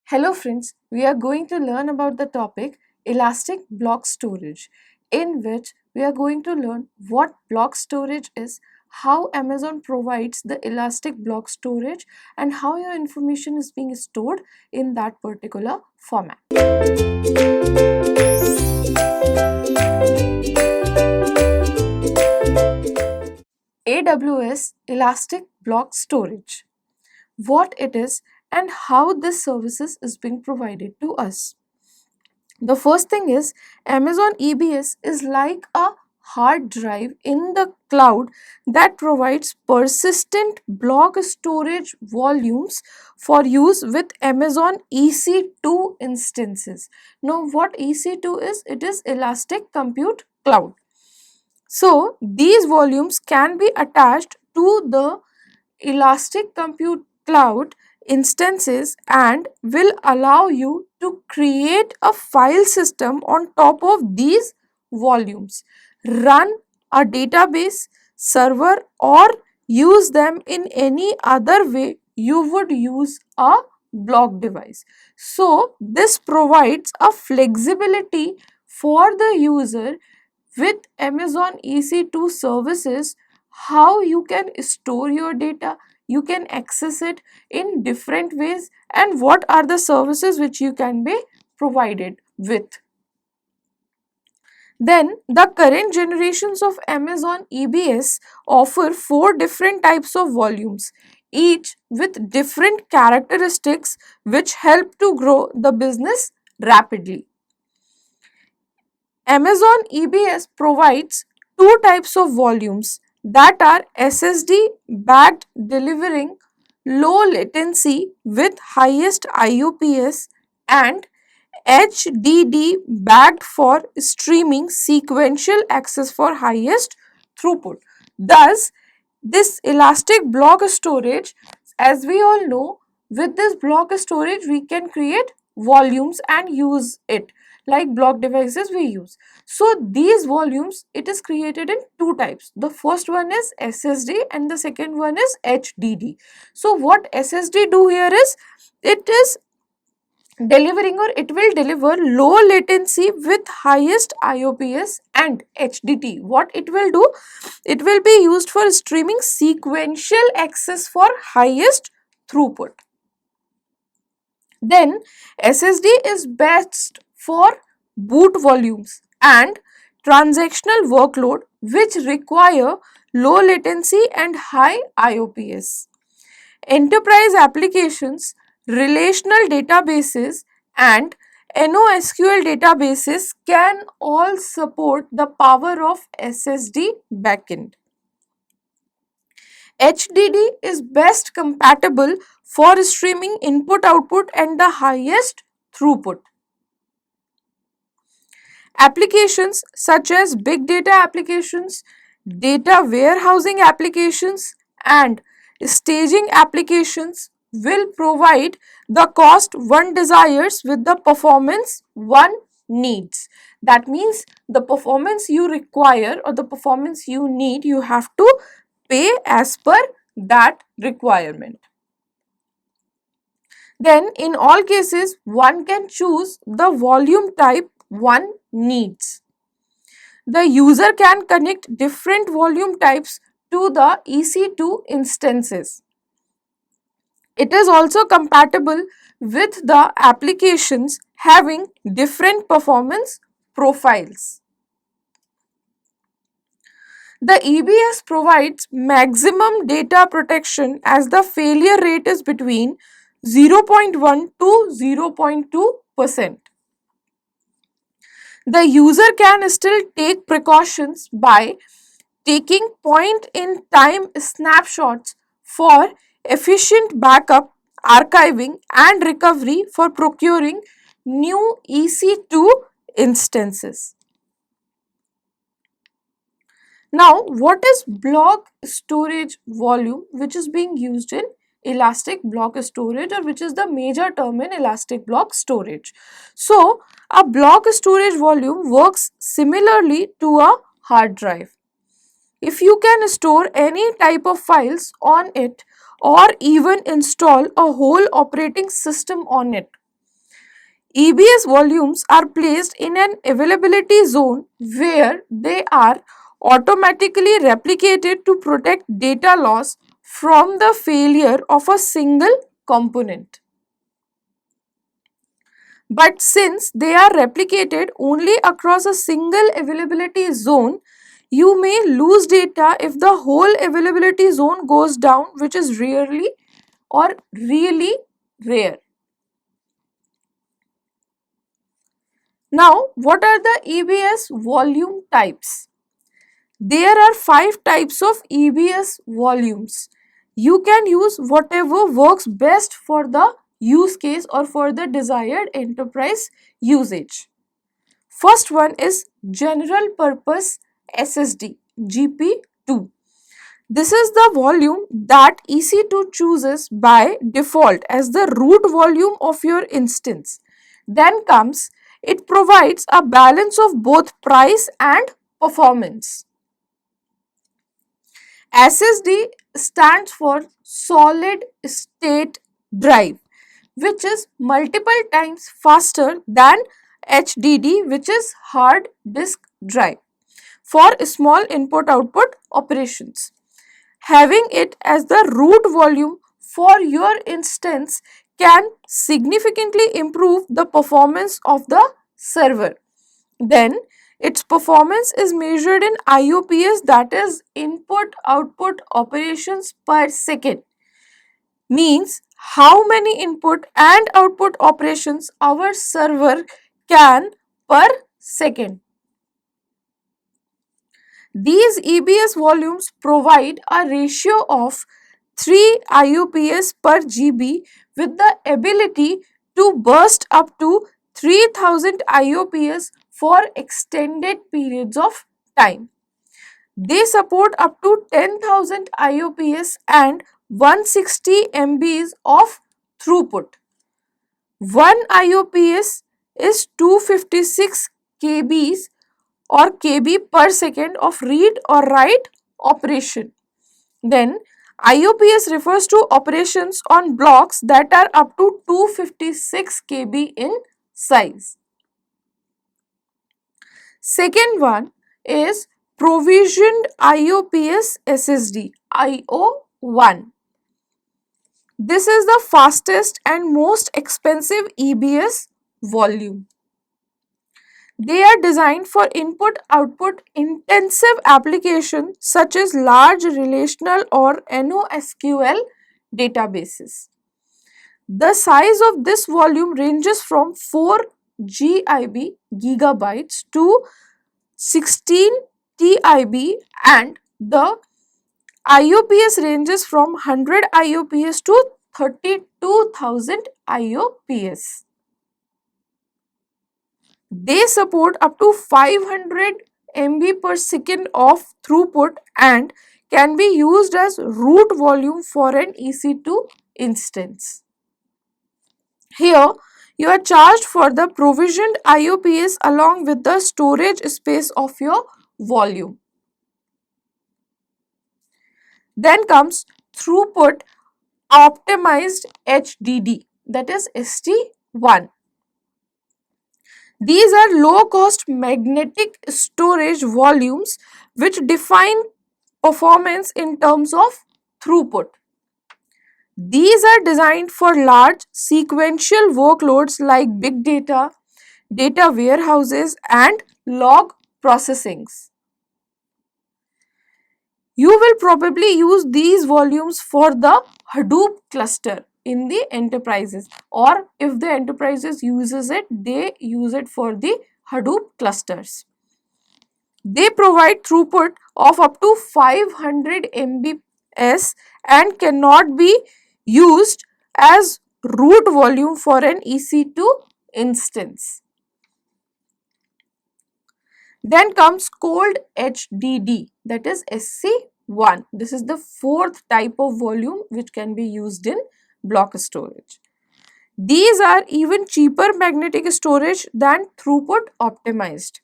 Hello friends, we are going to learn about the topic elastic block storage, in which we are going to learn what block storage is, how Amazon provides the elastic block storage, and how your information is being stored in that particular format. AWS Elastic Block Storage. What it is and how this services is being provided to us. The first thing is Amazon EBS is like a hard drive in the cloud that provides persistent block storage volumes for use with Amazon EC2 instances. Now what EC2 is? It is Elastic Compute Cloud. So these volumes can be attached to the Elastic Compute Cloud instances and will allow you to create a file system on top of these volumes, run a database server, or use them in any other way you would use a block device. So this provides a flexibility for the user with Amazon EC2 services, how you can store your data, you can access it in different ways, and what are the services which you can be provided with. Then the current generations of Amazon EBS offer 4 different types of volumes, each with different characteristics which help to grow the business rapidly. Amazon EBS provides 2 types of volumes, that are SSD backed, delivering low latency with highest IOPS, and HDD backed for streaming sequential access for highest throughput. Thus, this elastic block storage, as we all know, with this block storage we can create volumes and use it like block devices we use. So these volumes, it is created in 2 types. The first one is SSD and the second one is HDD. So what SSD do here is, it is delivering, or it will deliver low latency with highest IOPS, and HDD, what it will do, it will be used for streaming sequential access for highest throughput. Then SSD is best for boot volumes and transactional workload which require low latency and high IOPS. Enterprise applications, relational databases, and NoSQL databases can all support the power of SSD backend. HDD is best compatible for streaming input output and the highest throughput. Applications such as big data applications, data warehousing applications, and staging applications will provide the cost one desires with the performance one needs. That means the performance you require or the performance you need, you have to pay as per that requirement. Then in all cases one can choose the volume type one needs. The user can connect different volume types to the EC2 instances. It is also compatible with the applications having different performance profiles. The EBS provides maximum data protection as the failure rate is between 0.1 to 0.2%. The user can still take precautions by taking point-in-time snapshots for efficient backup, archiving, and recovery for procuring new EC2 instances. Now, what is block storage volume, which is being used in elastic block storage, or which is the major term in elastic block storage? So, a block storage volume works similarly to a hard drive. If you can store any type of files on it or even install a whole operating system on it, EBS volumes are placed in an availability zone where they are automatically replicated to protect data loss from the failure of a single component. But since they are replicated only across a single availability zone, you may lose data if the whole availability zone goes down, which is rarely or really rare. Now, what are the EBS volume types? There are 5 types of EBS volumes. You can use whatever works best for the use case or for the desired enterprise usage. First one is General Purpose SSD GP2. This is the volume that EC2 chooses by default as the root volume of your instance. Then comes, it provides a balance of both price and performance. SSD stands for Solid State Drive, which is multiple times faster than HDD, which is hard disk drive, for small input output operations. Having it as the root volume for your instance can significantly improve the performance of the server. Then its performance is measured in IOPS, that is input output operations per second. Means how many input and output operations our server can per second. These EBS volumes provide a ratio of 3 IOPS per GB with the ability to burst up to 3000 IOPS for extended periods of time. They support up to 10,000 IOPS and 160 MBs of throughput. 1 IOPS is 256 KBs or KB per second of read or write operation. Then IOPS refers to operations on blocks that are up to 256 KB in size. Second one is Provisioned IOPS SSD IO1. This is the fastest and most expensive EBS volume. They are designed for input-output intensive applications such as large relational or NoSQL databases. The size of this volume ranges from 4 GB gigabytes to 16 TIB, and the IOPS ranges from 100 IOPS to 32,000 IOPS. They support up to 500 MB per second of throughput and can be used as root volume for an EC2 instance. Here, you are charged for the provisioned IOPS along with the storage space of your volume. Then comes throughput optimized HDD, that is ST1. These are low-cost magnetic storage volumes which define performance in terms of throughput. These are designed for large sequential workloads like big data, data warehouses, and log processings. You will probably use these volumes for the Hadoop cluster in the enterprises, or if the enterprises uses it, they use it for the Hadoop clusters. They provide throughput of up to 500 MBs and cannot be used as root volume for an EC2 instance. Then comes cold HDD, that is SC1. This is the fourth type of volume which can be used in block storage. These are even cheaper magnetic storage than throughput optimized.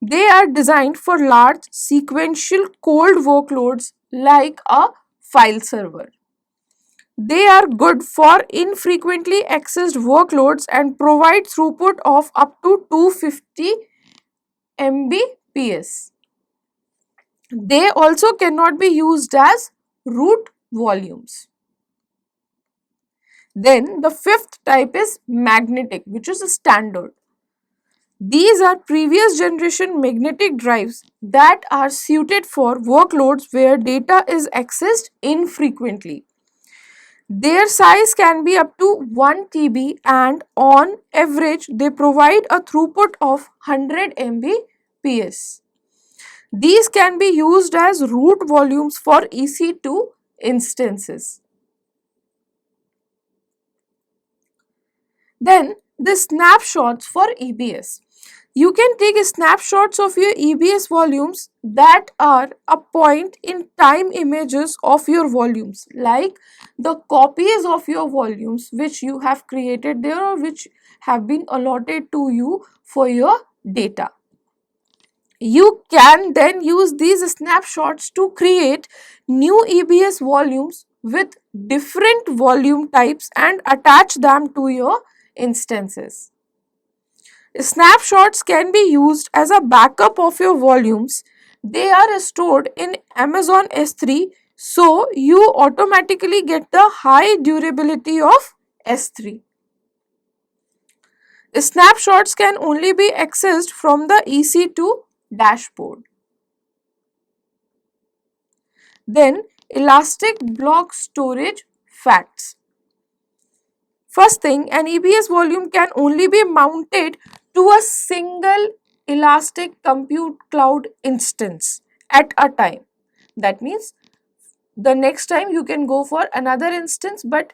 They are designed for large sequential cold workloads like a file server. They are good for infrequently accessed workloads and provide throughput of up to 250 Mbps. They also cannot be used as root volumes. Then the fifth type is magnetic, which is a standard. These are previous generation magnetic drives that are suited for workloads where data is accessed infrequently. Their size can be up to 1 TB and on average they provide a throughput of 100 Mbps. These can be used as root volumes for EC2 instances. Then the snapshots for EBS. You can take snapshots of your EBS volumes that are a point in time images of your volumes, like the copies of your volumes which you have created there or which have been allotted to you for your data. You can then use these snapshots to create new EBS volumes with different volume types and attach them to your instances. Snapshots can be used as a backup of your volumes. They are stored in Amazon S3, so you automatically get the high durability of S3. Snapshots can only be accessed from the EC2 dashboard. Then elastic block storage facts. First thing, an EBS volume can only be mounted to a single elastic compute cloud instance at a time. That means the next time you can go for another instance, but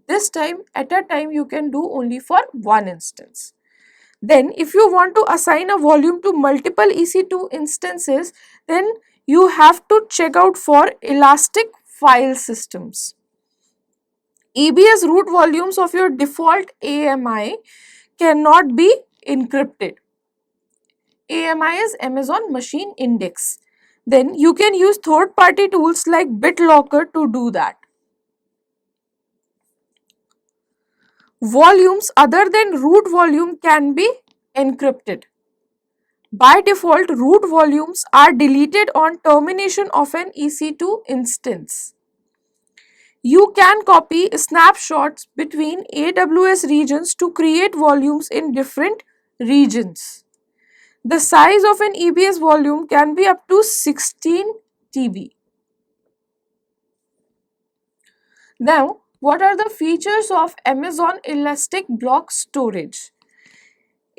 this time at a time you can do only for one instance. Then if you want to assign a volume to multiple EC2 instances, then you have to check out for elastic file systems. EBS root volumes of your default AMI cannot be encrypted. AMI is Amazon Machine Index. Then you can use third-party tools like BitLocker to do that. Volumes other than root volume can be encrypted. By default, root volumes are deleted on termination of an EC2 instance. You can copy snapshots between AWS regions to create volumes in different regions. The size of an EBS volume can be up to 16 TB. Now, what are the features of Amazon Elastic Block Storage?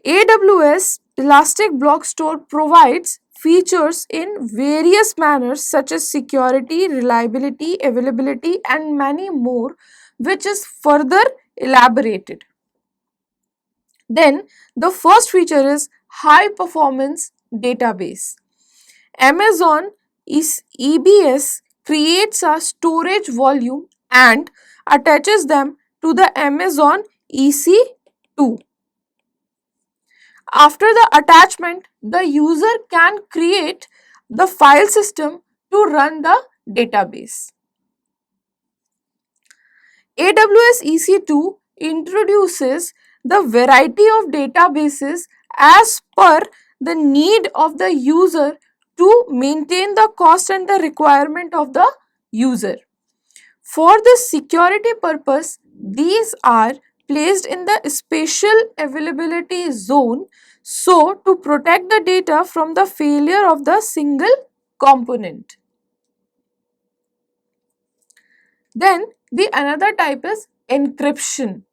AWS Elastic Block Store provides features in various manners such as security, reliability, availability and many more, which is further elaborated. Then the first feature is high performance database. Amazon EBS creates a storage volume and attaches them to the Amazon EC2. After the attachment, the user can create the file system to run the database. AWS EC2 introduces the variety of databases as per the need of the user to maintain the cost and the requirement of the user. For the security purpose, these are placed in the spatial availability zone, so to protect the data from the failure of the single component. Then the another type is encryption.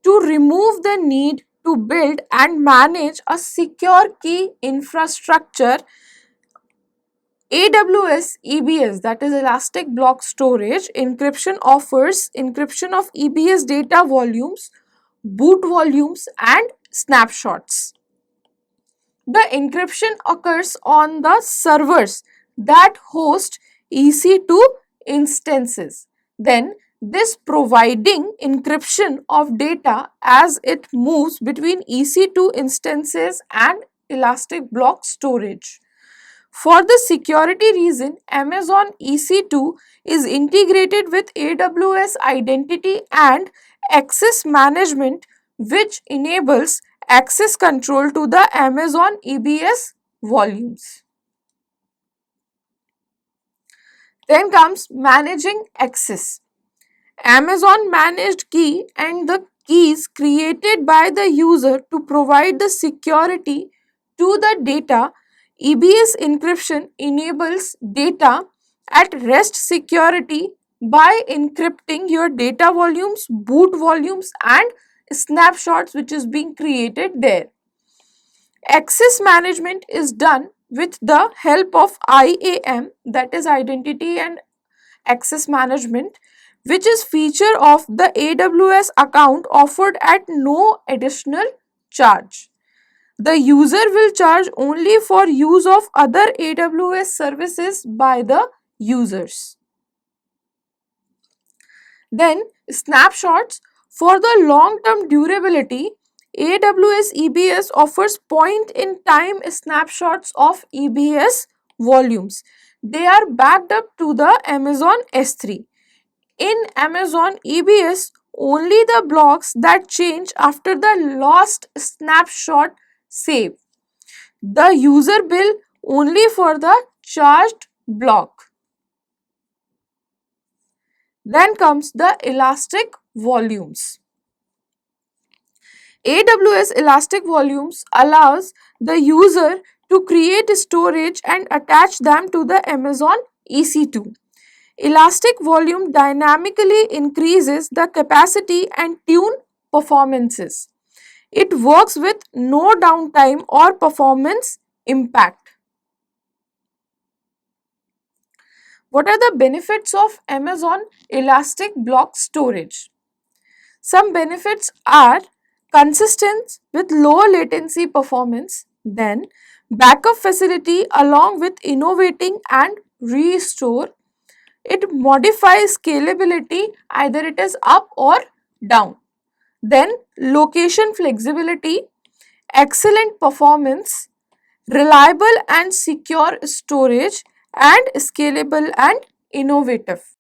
To remove the need to build and manage a secure key infrastructure, AWS EBS, that is Elastic Block Storage Encryption, offers encryption of EBS data volumes, boot volumes and snapshots. The encryption occurs on the servers that host EC2 instances. Then this providing encryption of data as it moves between EC2 instances and Elastic Block Storage. For the security reason, Amazon EC2 is integrated with AWS Identity and Access Management, which enables access control to the Amazon EBS volumes. Then comes managing access. Amazon managed key and the keys created by the user to provide the security to the data. EBS encryption enables data at rest security by encrypting your data volumes, boot volumes, and snapshots which is being created there. Access management is done with the help of IAM, that is Identity and Access Management, which is feature of the AWS account offered at no additional charge. The user will charge only for use of other AWS services by the users. Then snapshots. For the long-term durability, AWS EBS offers point-in-time snapshots of EBS volumes. They are backed up to the Amazon S3. In Amazon EBS, only the blocks that change after the last snapshot save. The user bill only for the charged block. Then comes the elastic volumes. AWS Elastic Volumes allows the user to create storage and attach them to the Amazon EC2. Elastic volume dynamically increases the capacity and tune performances. It works with no downtime or performance impact. What are the benefits of Amazon Elastic Block Storage? Some benefits are consistent with low latency performance, then backup facility along with innovating and restore. It modifies scalability, either it is up or down. Then location flexibility, excellent performance, reliable and secure storage, and scalable and innovative.